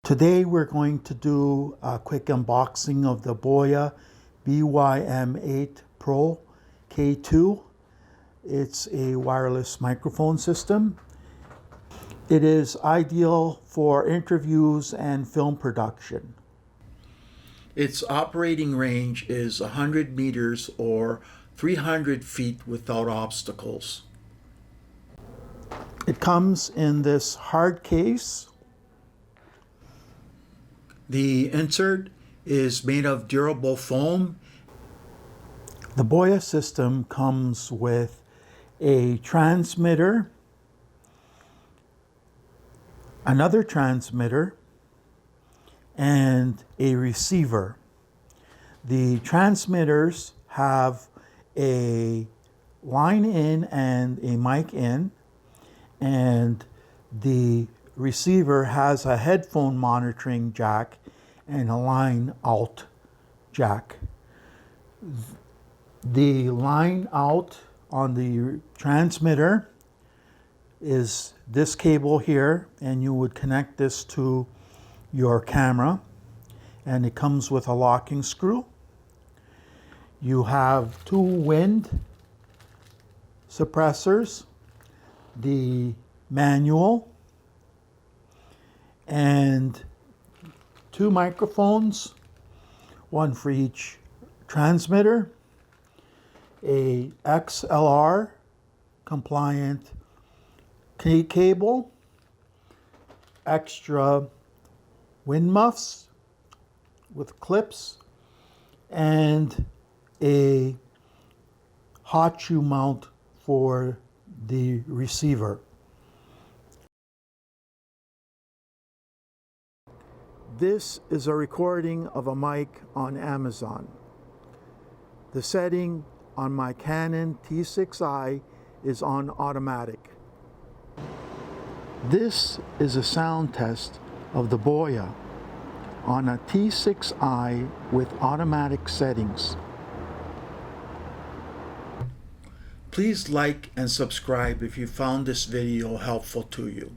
Today we're going to do a quick unboxing of the Boya BY-WM8 Pro K2. It's a wireless microphone system. It is ideal for interviews and film production. Its operating range is 100 meters or 300 feet without obstacles. It comes in this hard case. The insert is made of durable foam. The Boya system comes with a transmitter, another transmitter, and a receiver. The transmitters have a line in and a mic in, and the receiver has a headphone monitoring jack and a line out jack. The line out on the transmitter is this cable here, and you would connect this to your camera, and it comes with a locking screw. You have two wind suppressors, the manual, and two microphones, one for each transmitter, a XLR compliant cable, extra wind muffs with clips, and a hot shoe mount for the receiver. This is a recording of a mic on Amazon. The setting on my Canon T6i is on automatic. This is a sound test of the Boya on a T6i with automatic settings. Please like and subscribe if you found this video helpful to you.